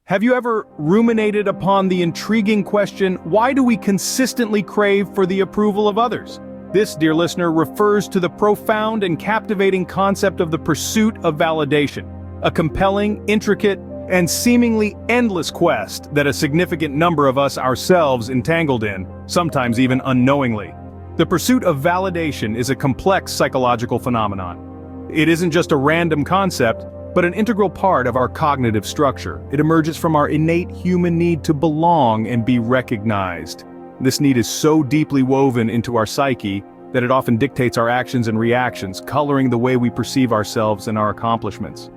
Have you ever ruminated upon the intriguing question, why do we consistently crave for the approval of others? This, dear listener, refers to the profound and captivating concept of the pursuit of validation, a compelling, intricate, and seemingly endless quest that a significant number of us ourselves entangled in, sometimes even unknowingly. The pursuit of validation is a complex psychological phenomenon. It isn't just a random concept, but an integral part of our cognitive structure. It emerges from our innate human need to belong and be recognized. This need is so deeply woven into our psyche that it often dictates our actions and reactions, coloring the way we perceive ourselves and our accomplishments.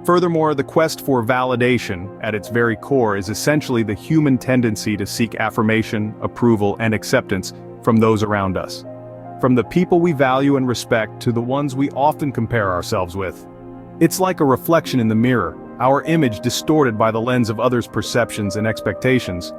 Furthermore, the quest for validation, at its very core, is essentially the human tendency to seek affirmation, approval, and acceptance from those around us. From the people we value and respect to the ones we often compare ourselves with. It's like a reflection in the mirror, our image distorted by the lens of others' perceptions and expectations.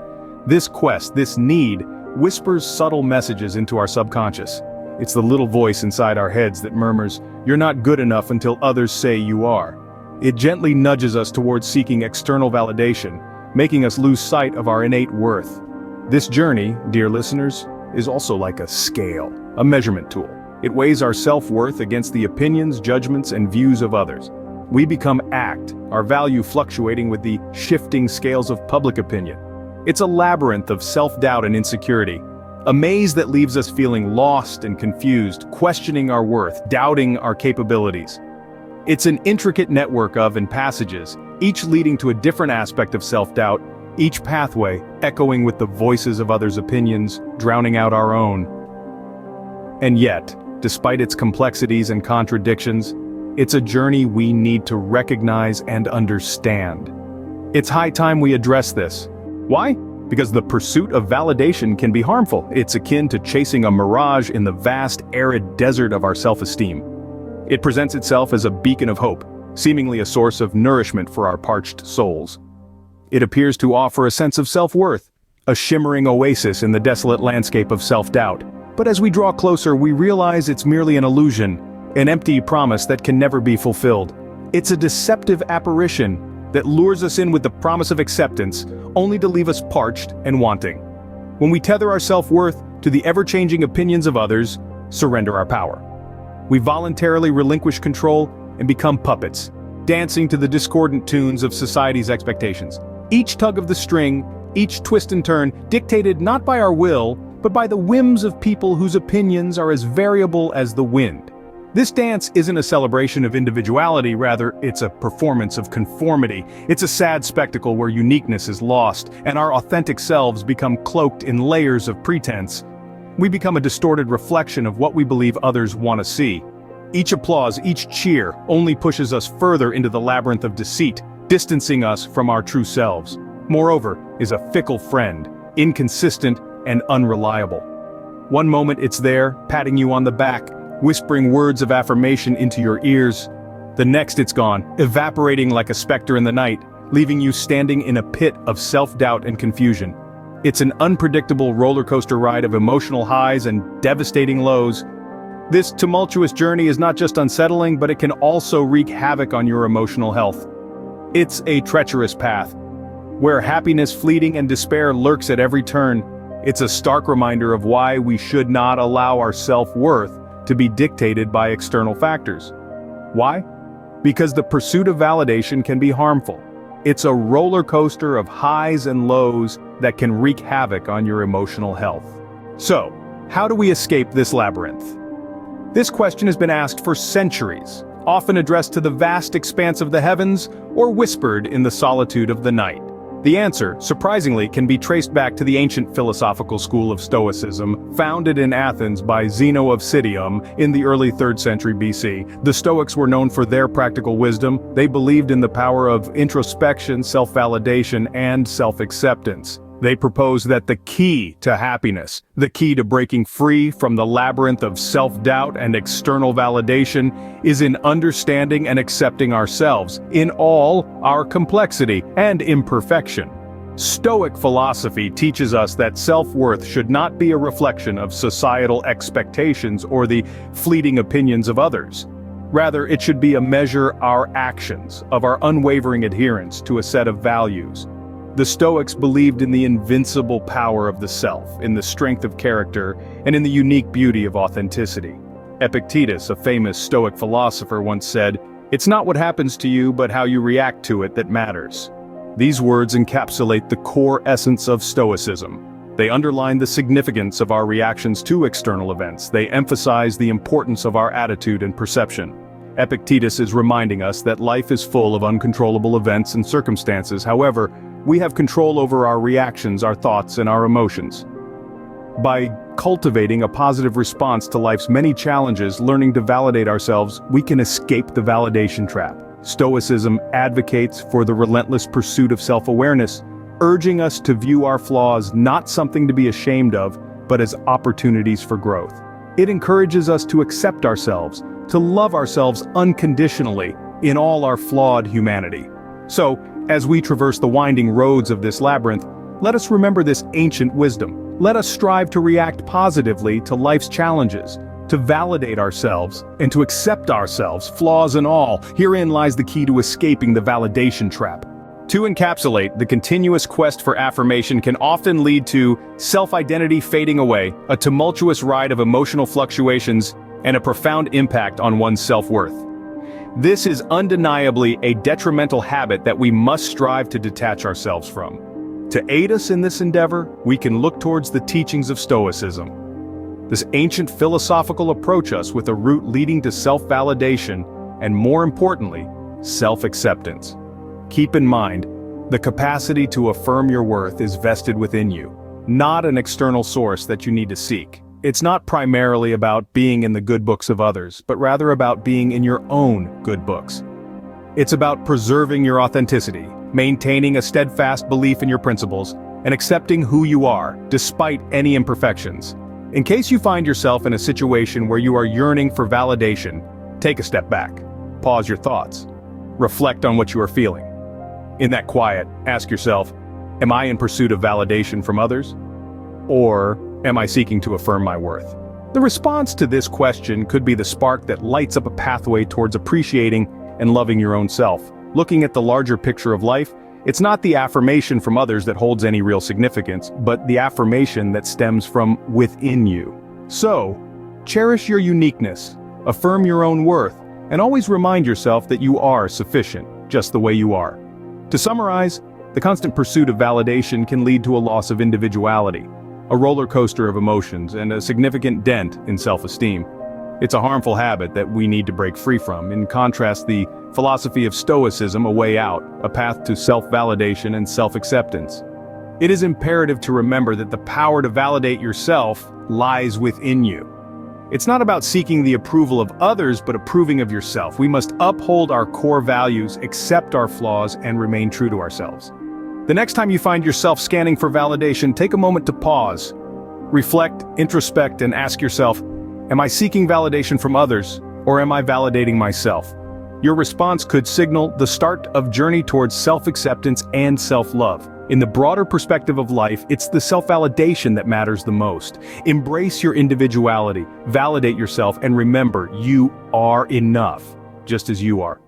This quest, this need, whispers subtle messages into our subconscious. It's the little voice inside our heads that murmurs, "You're not good enough until others say you are." It gently nudges us towards seeking external validation, making us lose sight of our innate worth. This journey, dear listeners, is also like a scale, a measurement tool. It weighs our self-worth against the opinions, judgments, and views of others. We become our value fluctuating with the shifting scales of public opinion. It's a labyrinth of self-doubt and insecurity, a maze that leaves us feeling lost and confused, questioning our worth, doubting our capabilities. It's an intricate network of passages, each leading to a different aspect of self-doubt, each pathway echoing with the voices of others' opinions, drowning out our own. And yet, despite its complexities and contradictions, it's a journey we need to recognize and understand. It's high time we address this. Why? Because the pursuit of validation can be harmful. It's akin to chasing a mirage in the vast, arid desert of our self-esteem. It presents itself as a beacon of hope, seemingly a source of nourishment for our parched souls. It appears to offer a sense of self-worth, a shimmering oasis in the desolate landscape of self-doubt. But as we draw closer, we realize it's merely an illusion, an empty promise that can never be fulfilled. It's a deceptive apparition that lures us in with the promise of acceptance, only to leave us parched and wanting. When we tether our self-worth to the ever-changing opinions of others, surrender our power. We voluntarily relinquish control and become puppets, dancing to the discordant tunes of society's expectations. Each tug of the string, each twist and turn, dictated not by our will, but by the whims of people whose opinions are as variable as the wind. This dance isn't a celebration of individuality, rather, it's a performance of conformity. It's a sad spectacle where uniqueness is lost, and our authentic selves become cloaked in layers of pretense. We become a distorted reflection of what we believe others want to see. Each applause, each cheer, only pushes us further into the labyrinth of deceit, distancing us from our true selves. Moreover, is a fickle friend, inconsistent and unreliable. One moment it's there, patting you on the back, whispering words of affirmation into your ears. The next it's gone, evaporating like a specter in the night, leaving you standing in a pit of self-doubt and confusion. It's an unpredictable roller coaster ride of emotional highs and devastating lows. This tumultuous journey is not just unsettling, but it can also wreak havoc on your emotional health. It's a treacherous path, where happiness fleeting and despair lurks at every turn. It's a stark reminder of why we should not allow our self-worth to be dictated by external factors. Why? Because the pursuit of validation can be harmful. It's a roller coaster of highs and lows that can wreak havoc on your emotional health. So, how do we escape this labyrinth? This question has been asked for centuries, often addressed to the vast expanse of the heavens or whispered in the solitude of the night. The answer, surprisingly, can be traced back to the ancient philosophical school of Stoicism, founded in Athens by Zeno of Citium in the early 3rd century BC. The Stoics were known for their practical wisdom. They believed in the power of introspection, self-validation, and self-acceptance. They proposed that the key to happiness, the key to breaking free from the labyrinth of self-doubt and external validation, is in understanding and accepting ourselves, in all our complexity and imperfection. Stoic philosophy teaches us that self-worth should not be a reflection of societal expectations or the fleeting opinions of others. Rather, it should be a measure our actions, of our unwavering adherence to a set of values. The Stoics believed in the invincible power of the self, in the strength of character, and in the unique beauty of authenticity. Epictetus, a famous Stoic philosopher, once said, "It's not what happens to you, but how you react to it that matters." These words encapsulate the core essence of Stoicism. They underline the significance of our reactions to external events. They emphasize the importance of our attitude and perception. Epictetus is reminding us that life is full of uncontrollable events and circumstances. However, we have control over our reactions, our thoughts, and our emotions. By cultivating a positive response to life's many challenges, learning to validate ourselves, we can escape the validation trap. Stoicism advocates for the relentless pursuit of self-awareness, urging us to view our flaws not something to be ashamed of, but as opportunities for growth. It encourages us to accept ourselves, to love ourselves unconditionally in all our flawed humanity. So, as we traverse the winding roads of this labyrinth, let us remember this ancient wisdom. Let us strive to react positively to life's challenges, to validate ourselves, and to accept ourselves, flaws and all. Herein lies the key to escaping the validation trap. To encapsulate, the continuous quest for affirmation can often lead to self-identity fading away, a tumultuous ride of emotional fluctuations, and a profound impact on one's self-worth. This is undeniably a detrimental habit that we must strive to detach ourselves from. To aid us in this endeavor, we can look towards the teachings of Stoicism. This ancient philosophical approach us with a route leading to self-validation and, more importantly, self-acceptance. Keep in mind, the capacity to affirm your worth is vested within you, not an external source that you need to seek. It's not primarily about being in the good books of others, but rather about being in your own good books. It's about preserving your authenticity, maintaining a steadfast belief in your principles, and accepting who you are, despite any imperfections. In case you find yourself in a situation where you are yearning for validation, take a step back. Pause your thoughts. Reflect on what you are feeling. In that quiet, ask yourself, am I in pursuit of validation from others? Or am I seeking to affirm my worth? The response to this question could be the spark that lights up a pathway towards appreciating and loving your own self. Looking at the larger picture of life, it's not the affirmation from others that holds any real significance, but the affirmation that stems from within you. So, cherish your uniqueness, affirm your own worth, and always remind yourself that you are sufficient, just the way you are. To summarize, the constant pursuit of validation can lead to a loss of individuality, a roller coaster of emotions, and a significant dent in self-esteem. It's a harmful habit that we need to break free from. In contrast, the philosophy of Stoicism, a way out, a path to self-validation and self-acceptance. It is imperative to remember that the power to validate yourself lies within you. It's not about seeking the approval of others, but approving of yourself. We must uphold our core values, accept our flaws, and remain true to ourselves. The next time you find yourself scanning for validation, take a moment to pause, reflect, introspect, and ask yourself, am I seeking validation from others, or am I validating myself? Your response could signal the start of journey towards self-acceptance and self-love. In the broader perspective of life, it's the self-validation that matters the most. Embrace your individuality, validate yourself, and remember, you are enough, just as you are.